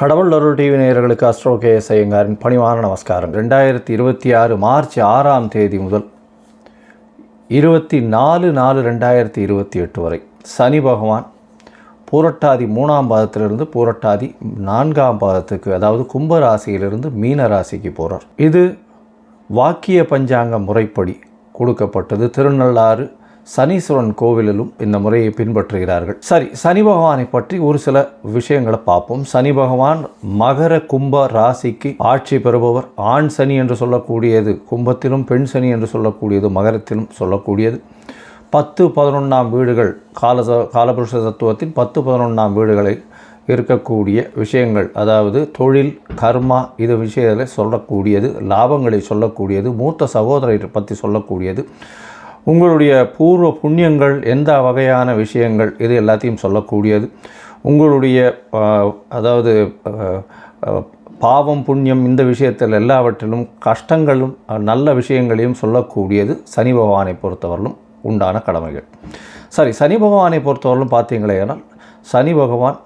கடவுள் அருள் டிவி நேயர்களுக்கு astro KS ஐயங்காரின் பணிவான நமஸ்காரம். 2026 மார்ச் 6ஆம் தேதி முதல் 24/4/2028 வரை சனி பகவான் பூரட்டாதி 3ஆம் பாதத்திலிருந்து பூரட்டாதி 4ஆம் பாதத்துக்கு, அதாவது கும்ப ராசியிலிருந்து மீன ராசிக்கு போகிறார். இது வாக்கிய பஞ்சாங்க முறைப்படி கொடுக்கப்பட்டது. திருநள்ளாறு சனீஸ்வரன் கோவிலிலும் இந்த முறையை பின்பற்றுகிறார்கள். சரி, சனி பகவானை பற்றி ஒரு சில விஷயங்களை பார்ப்போம். சனி பகவான் மகர கும்ப ராசிக்கு ஆட்சி பெறுபவர். ஆண் சனி என்று சொல்லக்கூடியது கும்பத்திலும், பெண் சனி என்று சொல்லக்கூடியது மகரத்திலும் சொல்லக்கூடியது. 10-11ஆம் வீடுகள் காலபுருஷ தத்துவத்தின் 10-11ஆம் வீடுகளை இருக்கக்கூடிய விஷயங்கள், அதாவது தொழில், கர்மா, இது விஷயங்களை சொல்லக்கூடியது, லாபங்களை சொல்லக்கூடியது, மூத்த சகோதரரை பற்றி சொல்லக்கூடியது, உங்களுடைய பூர்வ புண்ணியங்கள், எந்த வகையான விஷயங்கள், இது எல்லாத்தையும் சொல்லக்கூடியது. உங்களுடைய அதாவது பாவம் புண்ணியம், இந்த விஷயத்தில் எல்லாவற்றிலும் கஷ்டங்களும் நல்ல விஷயங்களையும் சொல்லக்கூடியது சனி பகவானை பொறுத்தவரையிலும் உண்டான கடமைகள். சரி, சனி பகவானை பொறுத்தவரையிலும் பார்த்தீங்களேனால் சனி பகவான்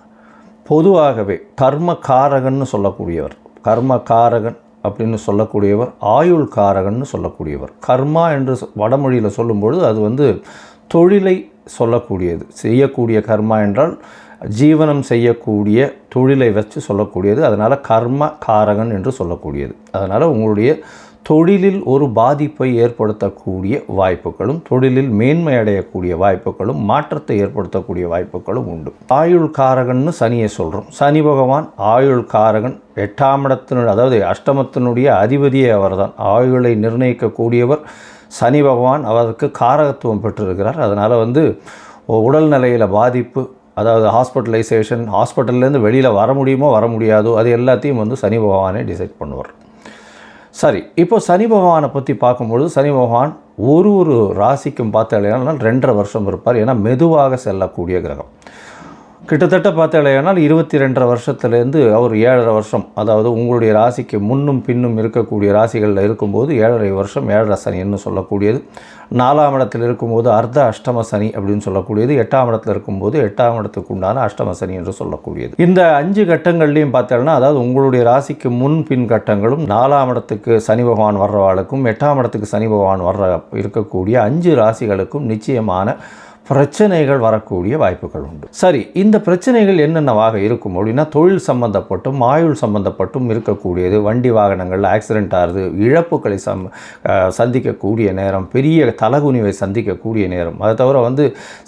பொதுவாகவே கர்மகாரகன்னு சொல்லக்கூடியவர். கர்மகாரகன் அப்படின்னு சொல்லக்கூடியவர், ஆயுள் காரகன்னு சொல்லக்கூடியவர். கர்மா என்று வடமொழியில் சொல்லும்பொழுது அது தொழிலை சொல்லக்கூடியது. செய்யக்கூடிய கர்மா என்றால் ஜீவனம் செய்யக்கூடிய தொழிலை வச்சு சொல்லக்கூடியது. அதனால் கர்ம காரகன் என்று சொல்லக்கூடியது. அதனால் உங்களுடைய தொழிலில் ஒரு பாதிப்பை ஏற்படுத்தக்கூடிய வாய்ப்புகளும், தொழிலில் மேன்மை அடையக்கூடிய வாய்ப்புகளும், மாற்றத்தை ஏற்படுத்தக்கூடிய வாய்ப்புகளும் உண்டு. ஆயுள் காரகன்னு சனியை சொல்கிறோம். சனி பகவான் ஆயுள் காரகன். 8ஆம் இடத்தினுடைய, அதாவது அஷ்டமத்தினுடைய அதிபதியே அவர் தான். ஆயுளை நிர்ணயிக்கக்கூடியவர் சனி பகவான். அவருக்கு காரகத்துவம் பெற்றிருக்கிறார். அதனால் உடல்நிலையில் பாதிப்பு, அதாவது ஹாஸ்பிட்டலைசேஷன், ஹாஸ்பிட்டல்லேருந்து வெளியில் வர முடியுமோ வர முடியாதோ, அது எல்லாத்தையும் சனி பகவானே டிசைட் பண்ணுவார். சரி, இப்போ சனி பகவானை பற்றி பார்க்கும்பொழுது சனி பகவான் ஒரு ராசிக்கும் பார்த்தாலேனால் 2.5 வருஷம் இருப்பார். ஏன்னா மெதுவாக செல்லக்கூடிய கிரகம். கிட்டத்தட்ட பார்த்தாலேனால் 22.5 வருஷத்துலேருந்து அவர் 7.5 வருஷம், அதாவது உங்களுடைய ராசிக்கு முன்னும் பின்னும் இருக்கக்கூடிய ராசிகளில் இருக்கும்போது 7.5 வருஷம் 7.5 சனின்னு சொல்லக்கூடியது. 4ஆம் இடத்தில் இருக்கும்போது அர்த்த அஷ்டம சனி அப்படின்னு சொல்லக்கூடியது. 8ஆம் இடத்தில் இருக்கும்போது 8ஆம் இடத்துக்கு உண்டான அஷ்டம சனி என்று சொல்லக்கூடியது. இந்த 5 கட்டங்கள்லையும் பார்த்தோம்னா, அதாவது உங்களுடைய ராசிக்கு முன் பின் கட்டங்களும், 4ஆம் இடத்துக்கு சனி பகவான் வர்றவாளுக்கும் 8ஆம் இடத்துக்கு சனி பகவான் இருக்கக்கூடிய 5 ராசிகளுக்கும் நிச்சயமான பிரச்சனைகள் வரக்கூடிய வாய்ப்புகள் உண்டு. சரி, இந்த பிரச்சனைகள் என்னென்னவாக இருக்கும் அப்படின்னா, தொழில் சம்பந்தப்பட்டும் ஆயுள் சம்பந்தப்பட்டும் இருக்கக்கூடியது. வண்டி வாகனங்கள் ஆக்சிடென்ட் ஆகுது, இழப்புகளை சந்திக்கக்கூடிய நேரம், பெரிய தலகுனிவை சந்திக்கக்கூடிய நேரம். அதை தவிர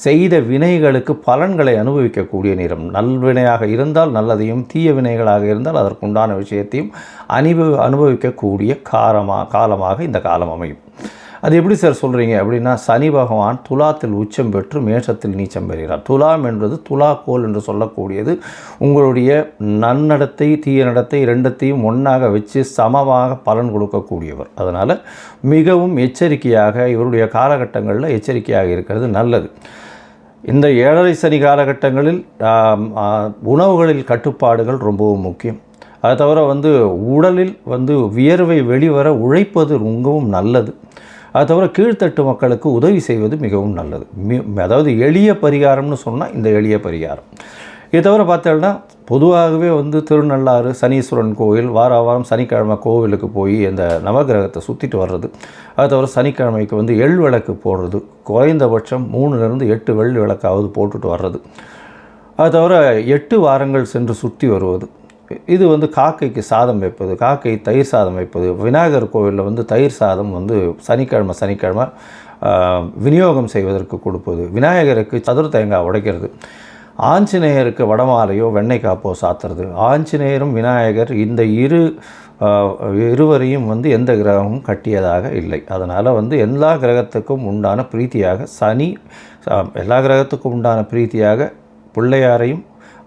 செய்த வினைகளுக்கு பலன்களை அனுபவிக்கக்கூடிய நேரம். நல்வினையாக இருந்தால் நல்லதையும், தீய வினைகளாக இருந்தால் அதற்குண்டான விஷயத்தையும் அனுபவிக்கக்கூடிய காலமாக இந்த காலம் அமையும். அது எப்படி சார் சொல்கிறீங்க அப்படின்னா, சனி பகவான் துலாத்தில் உச்சம் பெற்று மேஷத்தில் நீச்சம் பெறுகிறார். துலாம் என்பது துலாக்கோல் என்று சொல்லக்கூடியது. உங்களுடைய நன்னடத்தை தீய நடத்தை ரெண்டத்தையும் ஒன்றாக வச்சு சமமாக பலன் கொடுக்கக்கூடியவர். அதனால் மிகவும் எச்சரிக்கையாக, இவருடைய காலகட்டங்களில் எச்சரிக்கையாக இருக்கிறது நல்லது. இந்த 7.5 சனி காலகட்டங்களில் உணவுகளில் கட்டுப்பாடுகள் ரொம்பவும் முக்கியம். அது தவிர உடலில் வியர்வை வெளிவர உழைப்பது ரொம்பவும் நல்லது. அது தவிர கீழ்த்தட்டு மக்களுக்கு உதவி செய்வது மிகவும் நல்லது. அதாவது எளிய பரிகாரம்னு சொன்னால் இந்த எளிய பரிகாரம். இதை தவிர பார்த்தோம்னா, பொதுவாகவே திருநள்ளாறு சனீஸ்வரன் கோவில் வாரம் சனிக்கிழமை கோவிலுக்கு போய் அந்த நவகிரகத்தை சுற்றிட்டு வர்றது. அது தவிர சனிக்கிழமைக்கு எள் விளக்கு போடுறது, குறைந்தபட்சம் 3லிருந்து 8 வெள்ளி விளக்காவது போட்டுட்டு வர்றது. அது தவிர 8 வாரங்கள் சென்று சுற்றி வருவது. இது காக்கைக்கு சாதம் வைப்பது, காக்கை தயிர் சாதம் வைப்பது. விநாயகர் கோவிலில் தயிர் சாதம் சனிக்கிழமை விநியோகம் செய்வதற்கு கொடுப்பது. விநாயகருக்கு சதுர தேங்காய் உடைக்கிறது. ஆஞ்சநேயருக்கு வடமாலையோ வெண்ணெய் காப்போ சாத்துறது. ஆஞ்சநேயரும் விநாயகர் இந்த இருவரையும் எந்த கிரகமும் கட்டியதாக இல்லை. அதனால் எல்லா கிரகத்துக்கும் உண்டான பிரீத்தியாக எல்லா கிரகத்துக்கும் உண்டான பிரீத்தியாக பிள்ளையாரையும்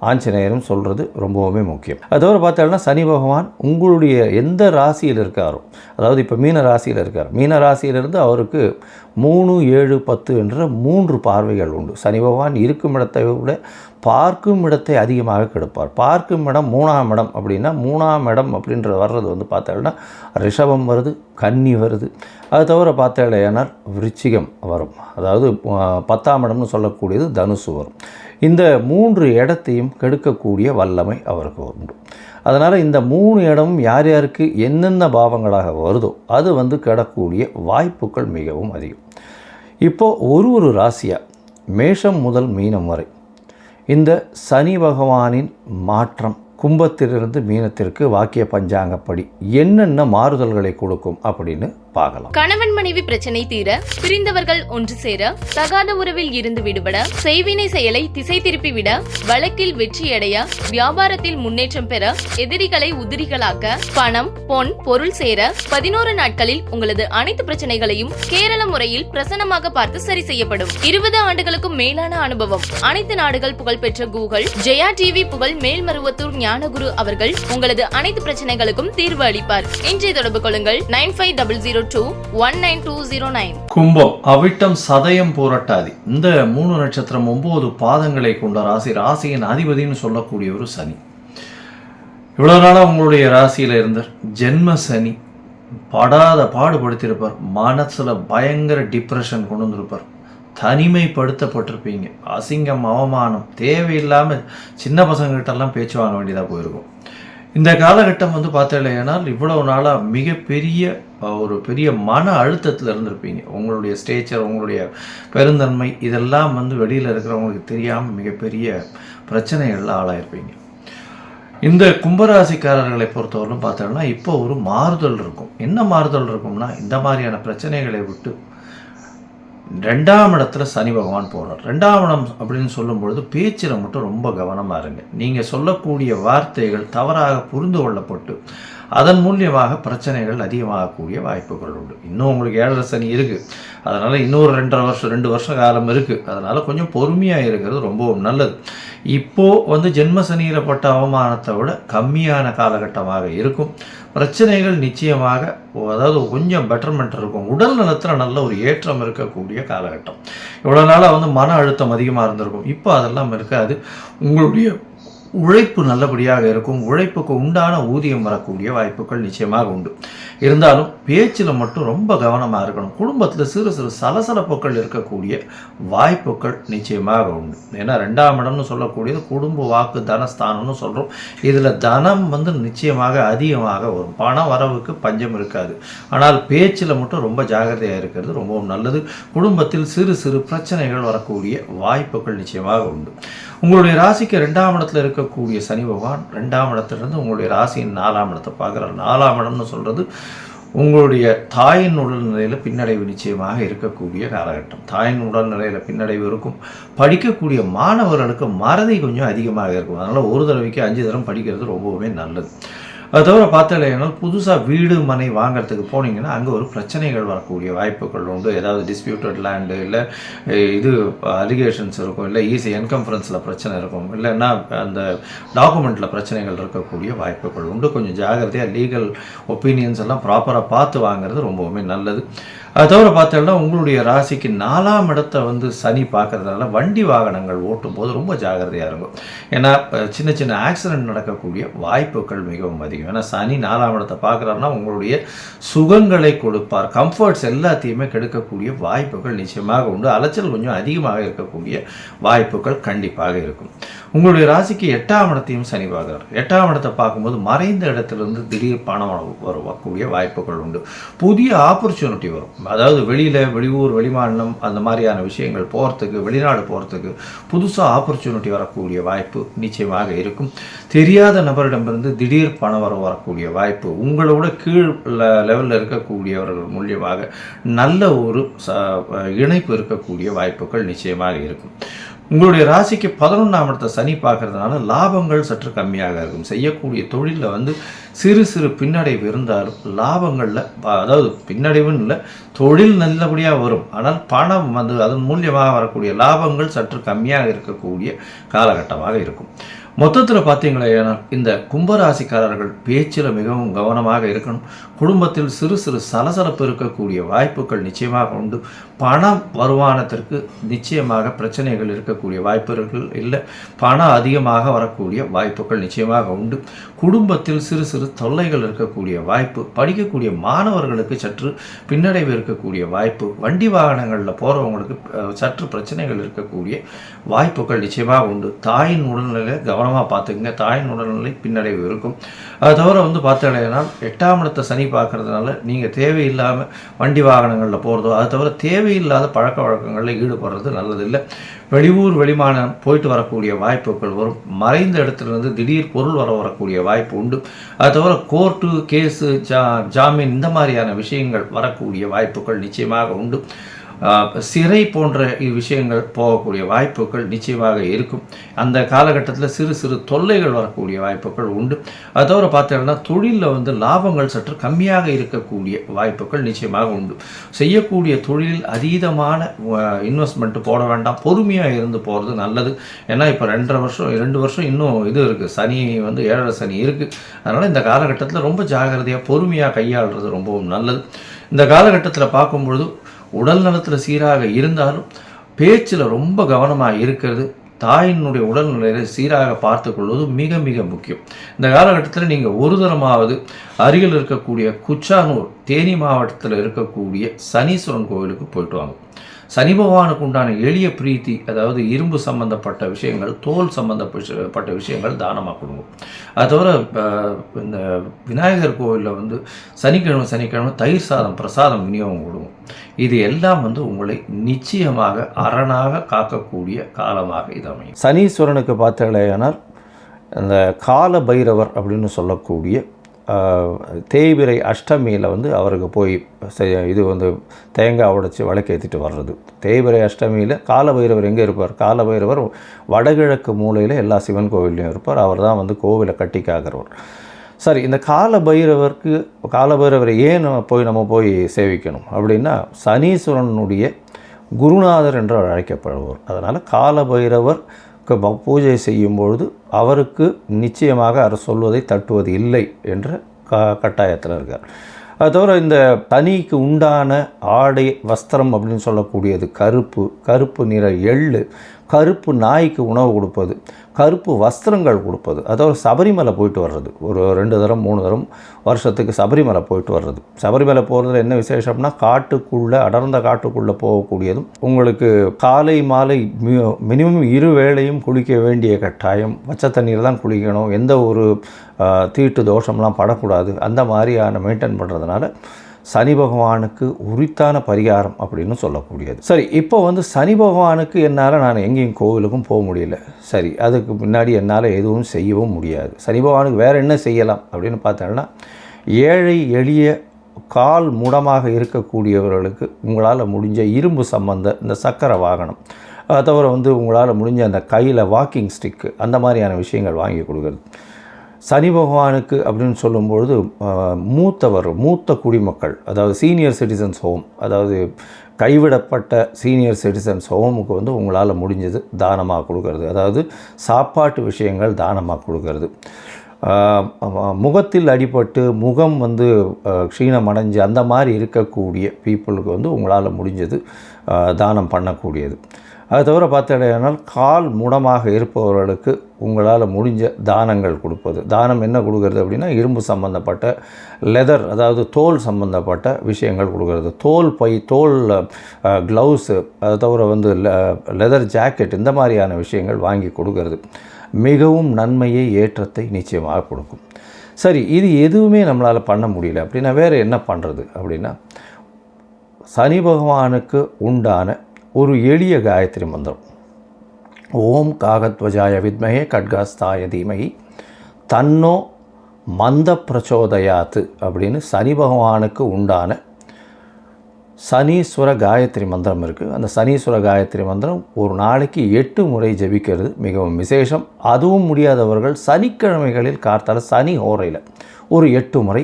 ஆஞ்சநேயரும் சொல்கிறது ரொம்பவுமே முக்கியம். அது தவிர பார்த்தோம்னா, சனி பகவான் உங்களுடைய எந்த ராசியில் இருக்காரோ, அதாவது இப்போ மீன ராசியில் இருக்கார், மீன ராசியிலிருந்து அவருக்கு 3, 7, 10 என்ற 3 பார்வைகள் உண்டு. சனி பகவான் இருக்கும் இடத்தை விட பார்க்கும் இடத்தை அதிகமாக கெடுப்பார். பார்க்கும் இடம் 3ஆம் இடம் அப்படின்னா, 3ஆம் இடம் அப்படின்றது வர்றது பார்த்தோம்னா ரிஷபம் வருது, கன்னி வருது. அது தவிர பார்த்தேனால் விருச்சிகம் வரும். அதாவது 10ஆம் இடம்னு சொல்லக்கூடியது தனுசு வரும். இந்த 3 இடத்தையும் கெடுக்கக்கூடிய வல்லமை அவருக்கு உண்டு. அதனால் இந்த 3 இடமும் யார் யாருக்கு என்னென்ன பாவங்களாக வருதோ அது கெடக்கூடிய வாய்ப்புகள் மிகவும் அதிகம். இப்போது ஒரு ராசியாக மேஷம் முதல் மீனம் வரை இந்த சனி பகவானின் மாற்றம் கும்பத்திலிருந்து மீனத்திற்கு வாக்கிய பஞ்சாங்கப்படி என்னென்ன மாறுதல்களை கொடுக்கும் அப்படின்னு பார்க்கலாம். கணவன் மனைவி பிரச்சனை தீர, பிரிந்தவர்கள் ஒன்று சேர, தகாத உறவில் இருந்து விடுபட, செய்வினை செயலை திசை திருப்பி விட, வழக்கில் வெற்றியடைய, வியாபாரத்தில் முன்னேற்றம் பெற, எதிரிகளை உதிரிகளாக்க, பணம் பொன் பொருள் சேர 11 நாட்களில் உங்களது அனைத்து பிரச்சனைகளையும் கேரள முறையில் பிரசன்னமாக பார்த்து சரி செய்யப்படும். 20 ஆண்டுகளுக்கும் மேலான அனுபவம், அனைத்து நாடுகள் புகழ்பெற்ற கூகுள் ஜெயா டிவி புகழ் மேல்மருவத்தூர் ஞானகுரு அவர்கள் உங்களது அனைத்து பிரச்சனைகளுக்கும் தீர்வு அளிப்பார். இன்றைய தொடர்பு கொள்ளுங்கள் 9500219209. கும்பம், அவிட்டம், சதயம், பூரட்டாதி இந்த 3 நட்சத்திரம் 9 பாதங்களை கொண்ட ராசி. ராசியின் அதிபதினு சொல்லக்கூடிய ஒரு சனி. இவ்வளவு நாளாக உங்களுடைய ராசியில் இருந்த ஜென்ம சனி படாத பாடுபடுத்தியிருப்பார். மனசுல பயங்கர டிப்ரெஷன் கொண்டு வந்திருப்பார். தனிமைப்படுத்தப்பட்டிருப்பீங்க. அசிங்கம், அவமானம், தேவையில்லாமல் சின்ன பசங்கள்கிட்டலாம் பேச்சு வாங்க வேண்டியதாக போயிருக்கும். இந்த காலகட்டம் பார்த்தீங்கன்னா இவ்வளவு நாளாக மிகப்பெரிய ஒரு பெரிய மன அழுத்தத்தில் இருந்திருப்பீங்க. உங்களுடைய ஸ்டேச்சர், உங்களுடைய பெருந்தன்மை இதெல்லாம் வெளியில் இருக்கிறவங்களுக்கு தெரியாமல் மிகப்பெரிய பிரச்சனைகளில் ஆளாயிருப்பீங்க. இந்த கும்பராசிக்காரர்களை பொறுத்தவரைக்கும் பார்த்தோம்னா இப்போ ஒரு மாறுதல் இருக்கும். என்ன மாறுதல் இருக்கும்னா, இந்த மாதிரியான பிரச்சனைகளை விட்டு 2ஆம் இடத்துல சனி பகவான் போகிறார். 2ஆம் இடம் அப்படின்னு சொல்லும் பொழுது பேச்சில் மட்டும் ரொம்ப கவனமாக இருங்க. நீங்கள் சொல்லக்கூடிய வார்த்தைகள் தவறாக புரிந்து கொள்ளப்பட்டு அதன் மூலியமாக பிரச்சனைகள் அதிகமாகக்கூடிய வாய்ப்புகள் உண்டு. இன்னும் உங்களுக்கு 7.5 சனி இருக்குது. அதனால் இன்னொரு 2 வருஷ காலம் இருக்குது. அதனால் கொஞ்சம் பொறுமையாக இருக்கிறது ரொம்பவும் நல்லது. இப்போது ஜென்ம சனியில் பட்ட அவமானத்தை விட கம்மியான காலகட்டமாக இருக்கும். பிரச்சனைகள் நிச்சயமாக அதாவது கொஞ்சம் பெட்டர்மெண்ட் இருக்கும். உடல் நலத்தில் நல்ல ஒரு ஏற்றம் இருக்கக்கூடிய காலகட்டம். இவ்வளோ நாளாக மன அழுத்தம் அதிகமாக இருந்திருக்கும். இப்போ அதெல்லாம் இருக்காது. உங்களுடைய உழைப்பு நல்லபடியாக இருக்கும். உழைப்புக்கு உண்டான ஊதியம் வரக்கூடிய வாய்ப்புகள் நிச்சயமாக உண்டு. இருந்தாலும் பேச்சில் மட்டும் ரொம்ப கவனமாக இருக்கணும். குடும்பத்தில் சிறு சிறு சலசலப்புகள் இருக்கக்கூடிய வாய்ப்புகள் நிச்சயமாக உண்டு. ஏன்னா 2ஆம் இடம்னு சொல்லக்கூடியது குடும்ப வாக்கு தனஸ்தானம்னு சொல்கிறோம். இதில் தனம் நிச்சயமாக அதிகமாக வரும். பண வரவுக்கு பஞ்சம் இருக்காது. ஆனால் பேச்சில் மட்டும் ரொம்ப ஜாகிரதையாக இருக்கிறது ரொம்பவும் நல்லது. குடும்பத்தில் சிறு சிறு பிரச்சனைகள் வரக்கூடிய வாய்ப்புகள் நிச்சயமாக உண்டு. உங்களுடைய ராசிக்கு 2ஆம் இடத்துல இருக்கக்கூடிய சனி பகவான் 2ஆம் இடத்துலேருந்து உங்களுடைய ராசியின் 4ஆம் இடத்தை பார்க்குறார். 4ஆம் இடம்னு சொல்கிறது உங்களுடைய தாயின் உடல்நிலையில் பின்னடைவு நிச்சயமாக இருக்கக்கூடிய காலகட்டம். தாயின் உடல்நிலையில் பின்னடைவு இருக்கும். படிக்கக்கூடிய மாணவர்களுக்கு மறதி கொஞ்சம் அதிகமாக இருக்கும். அதனால் ஒரு தடவைக்கு 5 தரம் படிக்கிறது ரொம்பவுமே நல்லது. அது தவிர பார்த்தீங்கன்னா புதுசாக வீடு மனை வாங்கிறதுக்கு போனீங்கன்னா அங்கே ஒரு பிரச்சனைகள் வரக்கூடிய வாய்ப்புகள் உண்டு. ஏதாவது டிஸ்பியூட்டட் லேண்டு, இல்லை இது அலிகேஷன்ஸ் இருக்கும், இல்லை ஈஸி என்கம்ஃபரன்ஸில் பிரச்சனை இருக்கும், இல்லைன்னா அந்த டாக்குமெண்ட்டில் பிரச்சனைகள் இருக்கக்கூடிய வாய்ப்புகள் உண்டு. கொஞ்சம் ஜாகிரதையாக லீகல் ஒப்பீனியன்ஸ் எல்லாம் ப்ராப்பராக பார்த்து வாங்கிறது ரொம்பவுமே நல்லது. அது தவிர பார்த்தோம்னா உங்களுடைய ராசிக்கு 4ஆம் இடத்தை சனி பார்க்கறதுனால வண்டி வாகனங்கள் ஓட்டும் போது ரொம்ப ஜாகிரதையாக இருக்கும். ஏன்னா சின்ன சின்ன ஆக்சிடென்ட் நடக்கக்கூடிய வாய்ப்புகள் மிகவும் அதிகம். ஏன்னா சனி 4ஆம் இடத்தை பார்க்குறாருன்னா உங்களுடைய சுகங்களை கொடுப்பார். கம்ஃபர்ட்ஸ் எல்லாத்தையுமே கெடுக்கக்கூடிய வாய்ப்புகள் நிச்சயமாக உண்டு. அலைச்சல் கொஞ்சம் அதிகமாக இருக்கக்கூடிய வாய்ப்புகள் கண்டிப்பாக இருக்கும். உங்களுடைய ராசிக்கு 8ஆம் இடத்தையும் சனி பார்க்குறார். 8ஆம் இடத்தை பார்க்கும்போது மறைந்த இடத்துலேருந்து திடீர் பணம் வரக்கூடிய வாய்ப்புகள் உண்டு. புதிய ஆப்பர்ச்சுனிட்டி வரும். அதாவது வெளியூர், வெளிமாநிலம் அந்த மாதிரியான விஷயங்கள் போகிறதுக்கு, வெளிநாடு போகிறதுக்கு புதுசாக ஆப்பர்ச்சுனிட்டி வரக்கூடிய வாய்ப்பு நிச்சயமாக இருக்கும். தெரியாத நபரிடமிருந்து திடீர் பணம் வரக்கூடிய வாய்ப்பு, உங்களோட கீழ் லெவலில் இருக்கக்கூடியவர்கள் மூலியமாக நல்ல ஒரு இணைப்பு இருக்கக்கூடிய வாய்ப்புகள் நிச்சயமாக இருக்கும். உங்களுடைய ராசிக்கு 11ஆம் இடத்தை சனி பார்க்கறதுனால லாபங்கள் சற்று கம்மியாக இருக்கும். செய்யக்கூடிய தொழிலில் சிறு சிறு பின்னடைவு இருந்தாலும் லாபங்களில், அதாவது பின்னடைவுன்னு இல்லை, தொழில் நல்லபடியாக வரும். ஆனால் பணம் அதன் மூலியமாக வரக்கூடிய லாபங்கள் சற்று கம்மியாக இருக்கக்கூடிய காலகட்டமாக இருக்கும். மொத்தத்தில் பார்த்தீங்களேனா இந்த கும்பராசிக்காரர்கள் பேச்சில் மிகவும் கவனமாக இருக்கணும். குடும்பத்தில் சிறு சிறு சலசலப்பு இருக்கக்கூடிய வாய்ப்புகள் நிச்சயமாக உண்டு. பண வருமானத்திற்கு நிச்சயமாக பிரச்சனைகள் இருக்கக்கூடிய வாய்ப்புகள் இல்லை. பணம் அதிகமாக வரக்கூடிய வாய்ப்புகள் நிச்சயமாக உண்டு. குடும்பத்தில் சிறு சிறு தொல்லைகள் இருக்கக்கூடிய வாய்ப்பு. படிக்கக்கூடிய மாணவர்களுக்கு சற்று பின்னடைவு இருக்கக்கூடிய வாய்ப்பு. வண்டி வாகனங்களில் போகிறவங்களுக்கு சற்று பிரச்சனைகள் இருக்கக்கூடிய வாய்ப்புகள் நிச்சயமாக உண்டு. தாயின் உடல்நிலை கவனமாக பார்த்துக்குங்க. தாயின் உடல்நிலை பின்னடைவு இருக்கும். அது தவிர பார்த்தீங்கன்னா 8ஆம் இடத்தை சனி பார்க்கறதுனால நீங்கள் தேவையில்லாமல் வண்டி வாகனங்களில் போகிறதோ, அது தவிர தேவையில்லாத பழக்க வழக்கங்களில் ஈடுபடுறது நல்லதில்லை. வெளியூர் வெளிமாநிலம் போயிட்டு வரக்கூடிய வாய்ப்புகள் வரும். மறைந்த இடத்துலேருந்து திடீர் பொருள் வரக்கூடிய வாய்ப்பு உண்டு. அது தவிர கோர்ட்டு கேஸு ஜாமீன் இந்த மாதிரியான விஷயங்கள் வரக்கூடிய வாய்ப்புகள் நிச்சயமாக உண்டு. சிறை போன்ற விஷயங்கள் போகக்கூடிய வாய்ப்புகள் நிச்சயமாக இருக்கும். அந்த காலகட்டத்தில் சிறு சிறு தொல்லைகள் வரக்கூடிய வாய்ப்புகள் உண்டு. அது தவிர பார்த்தீங்கன்னா தொழிலில் லாபங்கள் சற்று கம்மியாக இருக்கக்கூடிய வாய்ப்புகள் நிச்சயமாக உண்டு. செய்யக்கூடிய தொழிலில் அதீதமான இன்வெஸ்ட்மெண்ட்டு போட வேண்டாம். பொறுமையாக இருந்து போகிறது நல்லது. ஏன்னா இப்போ 2 வருஷம் இன்னும் இது இருக்குது. சனி 7 சனி இருக்குது. அதனால் இந்த காலகட்டத்தில் ரொம்ப ஜாகிரதையாக பொறுமையாக கையாளுறது ரொம்பவும் நல்லது. இந்த காலகட்டத்தில் பார்க்கும்பொழுது உடல் நலத்தில் சீராக இருந்தாலும் பேச்சில் ரொம்ப கவனமாக இருக்கிறது. தாயினுடைய உடல்நிலையை சீராக பார்த்து கொள்வது மிக மிக முக்கியம். இந்த காலகட்டத்தில் நீங்கள் ஒரு தரமாவது அருகில் இருக்கக்கூடிய குச்சானூர் தேனி மாவட்டத்தில் இருக்கக்கூடிய சனீஸ்வரன் கோவிலுக்கு போயிட்டு வாங்க. சனி பகவானுக்கு உண்டான எளிய பிரீத்தி, அதாவது இரும்பு சம்பந்தப்பட்ட விஷயங்கள், தோல் சம்பந்தப்பட்ட விஷயங்கள் தானமாக கொடுங்க. அது தவிர இந்த விநாயகர் கோவிலில் சனிக்கிழமை தயிர் சாதம் பிரசாதம் விநியோகம் கொடுங்க. இது எல்லாம் உங்களை நிச்சயமாக அரணாக காக்கக்கூடிய காலமாக இது அமையும். சனீஸ்வரனுக்கு பார்த்தீங்களேனால் அந்த கால பைரவர் அப்படின்னு சொல்லக்கூடிய தேய்பிரை அஷ்டமியில் அவருக்கு போய் இது தேங்காய் உடைச்சி விளக்கேற்றிட்டு வர்றது. தேய்பிரை அஷ்டமியில் காலபைரவர் எங்கே இருப்பார்? காலபைரவர் வடகிழக்கு மூலையில் எல்லா சிவன் கோவில்லையும் இருப்பார். அவர் தான் கோவிலை கட்டி காக்கிறவர். சரி, இந்த காலபைரவரை ஏன் நம்ம போய் சேவிக்கணும் அப்படின்னா, சனீஸ்வரனுடைய குருநாதர் என்று அழைக்கப்படுவார். அதனால் காலபைரவர் பூஜை செய்யும் பொழுது அவருக்கு நிச்சயமாக அவர் சொல்வதை தட்டுவது இல்லை என்ற கட்டாயத்தில் இருக்கார். அது தவிர இந்த தனிக்கு உண்டான ஆடை வஸ்திரம் அப்படின்னு சொல்லக்கூடியது கருப்பு நிற எள்ளு, கருப்பு நாய்க்கு உணவு கொடுப்பது, கருப்பு வஸ்திரங்கள் கொடுப்பது. அதாவது சபரிமலை போயிட்டு வர்றது, ஒரு 2 தரம் 3 தரம் வருஷத்துக்கு சபரிமலை போயிட்டு வர்றது. சபரிமலை போகிறதுல என்ன விசேஷம்னா, அடர்ந்த காட்டுக்குள்ளே போகக்கூடியதும், உங்களுக்கு காலை மாலை மினிமம் 2 வேளையும் குளிக்க வேண்டிய கட்டாயம். பச்சை தண்ணீர் தான் குளிக்கணும். எந்த ஒரு தீட்டு தோஷம்லாம் படக்கூடாது. அந்த மாதிரியான மெயின்டைன் பண்ணுறதுனால சனி பகவானுக்கு உரித்தான பரிகாரம் அப்படின்னு சொல்லக்கூடியது. சரி, இப்போ சனி பகவானுக்கு என்னால் நான் எங்கேயும் கோவிலுக்கும் போக முடியல. சரி, அதுக்கு முன்னாடி என்னால் எதுவும் செய்யவும் முடியாது. சனி பகவானுக்கு வேறு என்ன செய்யலாம் அப்படின்னு பார்த்தோன்னா, ஏழை எளிய கால் முடமாக இருக்கக்கூடியவர்களுக்கு உங்களால் முடிஞ்ச இரும்பு சம்பந்த இந்த சக்கர வாகனம், அதை தவிர உங்களால் முடிஞ்ச அந்த கையில் வாக்கிங் ஸ்டிக்கு, அந்த மாதிரியான விஷயங்கள் வாங்கி கொடுக்குறது. சனி பகவானுக்கு அப்படின்னு சொல்லும்பொழுது மூத்த குடிமக்கள், அதாவது சீனியர் சிட்டிசன்ஸ் ஹோம், அதாவது கைவிடப்பட்ட சீனியர் சிட்டிசன்ஸ் ஹோமுக்கு உங்களால் முடிஞ்சது தானமாக கொடுக்கறது. அதாவது சாப்பாட்டு விஷயங்கள் தானமாக கொடுக்கறது. முகத்தில் அடிபட்டு முகம் க்ஷீணம் அடைஞ்சு அந்த மாதிரி இருக்கக்கூடிய பீப்புளுக்கு உங்களால் முடிஞ்சது தானம் பண்ணக்கூடியது. அது தவிர பார்த்தீங்கன்னா, கால் முடமாக இருப்பவர்களுக்கு உங்களால் முடிஞ்ச தானங்கள் கொடுப்பது. தானம் என்ன கொடுக்கறது அப்படின்னா, இரும்பு சம்பந்தப்பட்ட லெதர், அதாவது தோல் சம்பந்தப்பட்ட விஷயங்கள் கொடுக்கறது. தோல் பை, தோல் க்ளவுஸு, அது தவிர லெதர் ஜாக்கெட், இந்த மாதிரியான விஷயங்கள் வாங்கி கொடுக்கறது மிகவும் நன்மையை ஏற்றத்தை நிச்சயமாக கொடுக்கும். சரி, இது எதுவுமே நம்மளால் பண்ண முடியல அப்படின்னா வேறு என்ன பண்ணுறது அப்படின்னா, சனி பகவானுக்கு உண்டான ஒரு எளிய காயத்ரி மந்திரம், ஓம் காகத்வஜாய வித்மஹே கட்காஸ்தாய தீமஹி தன்னோ மந்த பிரச்சோதயாத்து அப்படின்னு சனி பகவானுக்கு உண்டான சனீஸ்வர காயத்ரி மந்திரம் இருக்குது. அந்த சனீஸ்வர காயத்ரி மந்திரம் ஒரு நாளைக்கு 8 முறை ஜபிக்கிறது மிகவும் விசேஷம். அதுவும் முடியாதவர்கள் சனிக்கிழமைகளில் கார்த்தால சனி ஹோரையில் ஒரு 8 முறை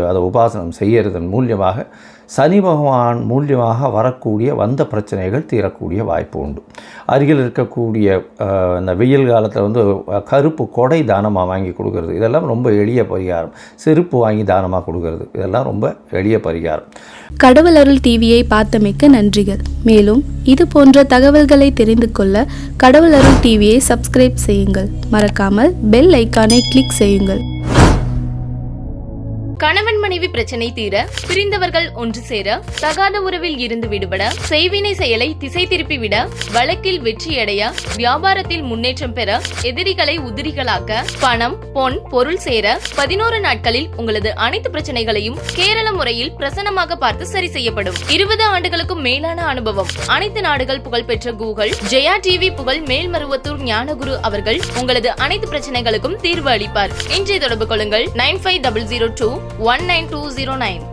அதை உபாசனம் செய்யறதன் மூலியமாக சனி பகவான் மூலியமாக வரக்கூடிய வந்த பிரச்சனைகள் தீரக்கூடிய வாய்ப்பு உண்டு. அருகில் இருக்கக்கூடிய இந்த வெயில் காலத்தில் வந்து கருப்பு கொடை தானமாக வாங்கி கொடுக்கறது, இதெல்லாம் ரொம்ப எளிய பரிகாரம். செருப்பு வாங்கி தானமாக கொடுக்கறது, இதெல்லாம் ரொம்ப எளிய பரிகாரம். கடவுள் அருள் டிவியை பார்த்தமைக்க நன்றிகள். மேலும் இது போன்ற தகவல்களை தெரிந்து கொள்ள கடவுள் அருள் டிவியை சப்ஸ்கிரைப் செய்யுங்கள். மறக்காமல் பெல் ஐக்கானை கிளிக் செய்யுங்கள். கணவன் மனைவி பிரச்சனை தீர, பிரிந்தவர்கள் ஒன்று சேர, தகாத உறவில் இருந்து விடுபட, செய்வினை செயலை திசை திருப்பி விட, வழக்கில் வெற்றியடைய, வியாபாரத்தில் முன்னேற்றம் பெற, எதிரிகளை உதிரிகளாக்க, பணம் பொன் பொருள் சேர 11 நாட்களில் உங்களது அனைத்து பிரச்சனைகளையும் கேரள முறையில் பிரசன்னமாக பார்த்து சரி செய்யப்படும். 20 ஆண்டுகளுக்கும் மேலான அனுபவம். அனைத்து நாடுகள் புகழ்பெற்ற கூகுள் ஜெயா டிவி புகழ் மேல்மருவத்தூர் ஞானகுரு அவர்கள் உங்களது அனைத்து பிரச்சனைகளுக்கும் தீர்வு அளிப்பார். இன்றைய தொடர்பு கொள்ளுங்கள் 9500219209.